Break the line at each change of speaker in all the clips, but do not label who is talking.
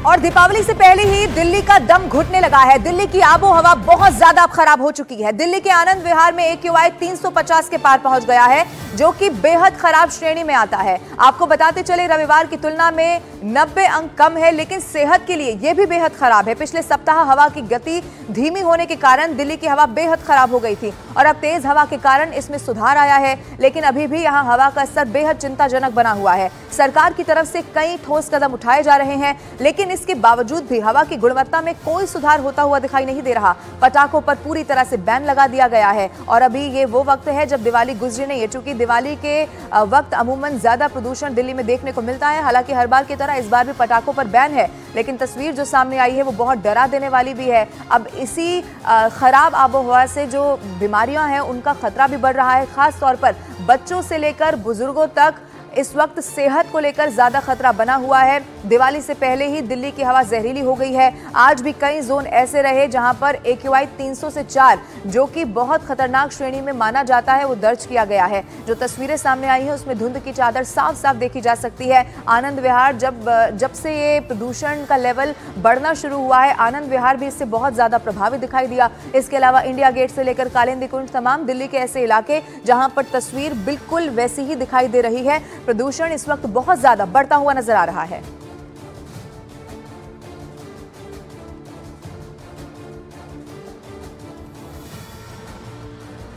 और दीपावली से पहले ही दिल्ली का दम घुटने लगा है। दिल्ली की आबोहवा बहुत ज्यादा खराब हो चुकी है। दिल्ली के आनंद विहार में AQI 350 के पार पहुंच गया है, जो कि बेहद खराब श्रेणी में आता है। आपको बताते चले, रविवार की तुलना में 90 अंक कम है, लेकिन सेहत के लिए यह भी बेहद खराब है। पिछले सप्ताह हवा की गति धीमी होने के कारण दिल्ली की हवा बेहद खराब हो गई थी और अब तेज हवा के कारण इसमें सुधार आया है, लेकिन अभी भी यहां हवा का स्तर बेहद चिंताजनक बना हुआ है। सरकार की तरफ से कई ठोस कदम उठाए जा रहे हैं, लेकिन इसके बावजूद भी हवा की गुणवत्ता में कोई सुधार होता हुआ दिखाई नहीं दे रहा। पटाखों पर पूरी तरह से बैन लगा दिया गया है और अभी ये वो वक्त है जब दिवाली गुजरी नहीं है, चूंकि दिवाली के वक्त अमूमन ज्यादा प्रदूषण दिल्ली में देखने को मिलता है। हालांकि हर बार की तरह इस बार भी पटाखों पर बैन है, लेकिन तस्वीर जो सामने आई है वो बहुत डरा देने वाली भी है। अब इसी खराब आबोहवा से जो बीमारियां हैं उनका खतरा भी बढ़ रहा है। खास तौर पर बच्चों से लेकर बुजुर्गों तक इस वक्त सेहत को लेकर ज्यादा खतरा बना हुआ है। दिवाली से पहले ही दिल्ली की हवा जहरीली हो गई है। आज भी कई जोन ऐसे रहे जहां पर AQI 300 से 4, जो कि बहुत खतरनाक श्रेणी में माना जाता है, वो दर्ज किया गया है। जो तस्वीरें सामने आई हैं उसमें धुंध की चादर साफ साफ देखी जा सकती है। आनंद विहार जब से ये प्रदूषण का लेवल बढ़ना शुरू हुआ है, आनंद विहार भी इससे बहुत ज्यादा प्रभावित दिखाई दिया। इसके अलावा इंडिया गेट से लेकर कालिंदी कुंज, तमाम दिल्ली के ऐसे इलाके जहां पर तस्वीर बिल्कुल वैसी ही दिखाई दे रही है। प्रदूषण इस वक्त बहुत ज्यादा बढ़ता हुआ नजर आ रहा है।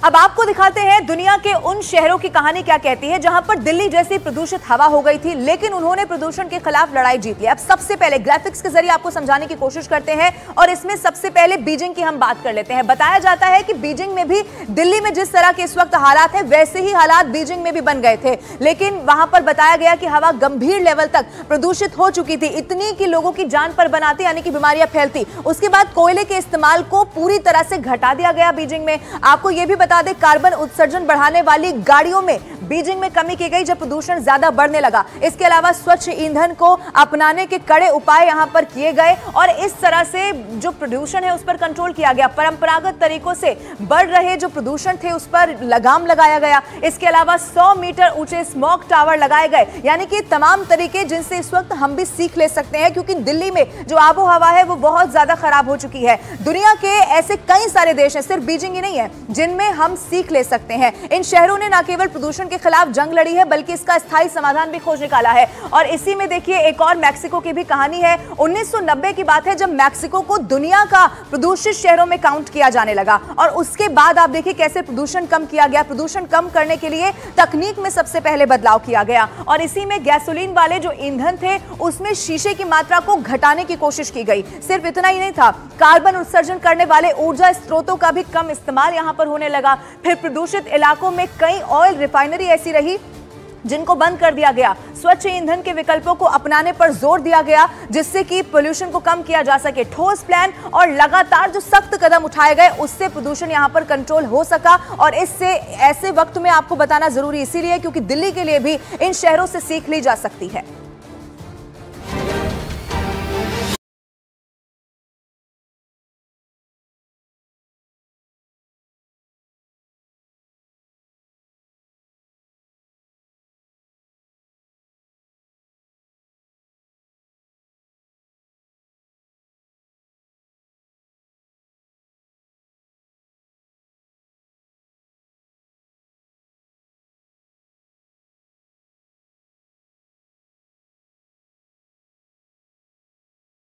अब आपको दिखाते हैं दुनिया के उन शहरों की कहानी क्या कहती है जहां पर दिल्ली जैसी प्रदूषित हवा हो गई थी, लेकिन उन्होंने प्रदूषण के खिलाफ लड़ाई जीत ली। अब सबसे पहले ग्राफिक्स के जरिए आपको समझाने की कोशिश करते हैं और इसमें सबसे पहले बीजिंग की हम बात कर लेते हैं। बताया जाता है कि बीजिंग में भी दिल्ली में जिस तरह के इस वक्त हालात है, वैसे ही हालात बीजिंग में भी बन गए थे, लेकिन वहां पर बताया गया कि हवा गंभीर लेवल तक प्रदूषित हो चुकी थी, इतनी कि लोगों की जान पर बनाती, यानी कि बीमारियां फैलती। उसके बाद कोयले के इस्तेमाल को पूरी तरह से घटा दिया गया बीजिंग में। आपको यह भी बता दें, कार्बन उत्सर्जन बढ़ाने वाली गाड़ियों में बीजिंग में कमी की गई जब प्रदूषण ज्यादा बढ़ने लगा। इसके अलावा स्वच्छ ईंधन को अपनाने के कड़े उपाय यहां पर किए गए और इस तरह से जो प्रदूषण है उस पर कंट्रोल किया गया। परंपरागत तरीकों से बढ़ रहे जो प्रदूषण थे उस पर लगाम लगाया गया। इसके अलावा 100 मीटर ऊंचे स्मोक टावर लगाए गए, यानी कि तमाम तरीके जिनसे इस वक्त हम भी सीख ले सकते हैं, क्योंकि दिल्ली में जो आबो हवा है वो बहुत ज्यादा खराब हो चुकी है। दुनिया के ऐसे कई सारे देश हैं, सिर्फ बीजिंग ही नहीं है, जिनमें हम सीख ले सकते हैं। इन शहरों ने न केवल प्रदूषण के खिलाफ जंग लड़ी है, बल्कि इसका स्थायी समाधान भी खोज निकाला है। और इसी में देखिए एक और मैक्सिको की भी कहानी है। 1990 की बात है जब मैक्सिको को दुनिया का प्रदूषित शहरों में काउंट किया जाने लगा और उसके बाद आप देखिए कैसे प्रदूषण कम किया गया। प्रदूषण कम करने के लिए तकनीक में सबसे पहले बदलाव किया गया और इसी में गैसोलीन वाले जो ईंधन थे उसमें शीशे की मात्रा को घटाने की कोशिश की गई। सिर्फ इतना ही नहीं था, कार्बन उत्सर्जन करने वाले ऊर्जा स्रोतों का भी कम इस्तेमाल यहां पर होने लगा। फिर प्रदूषित इलाकों में कई ऑयल रिफाइनरी ऐसी रही जिनको बंद कर दिया गया। स्वच्छ ईंधन के विकल्पों को अपनाने पर जोर दिया गया, जिससे कि पोल्यूशन को कम किया जा सके। ठोस प्लान और लगातार जो सख्त कदम उठाए गए उससे प्रदूषण यहां पर कंट्रोल हो सका। और इससे ऐसे वक्त में आपको बताना जरूरी इसीलिए क्योंकि दिल्ली के लिए भी इन शहरों से सीख ली जा सकती है।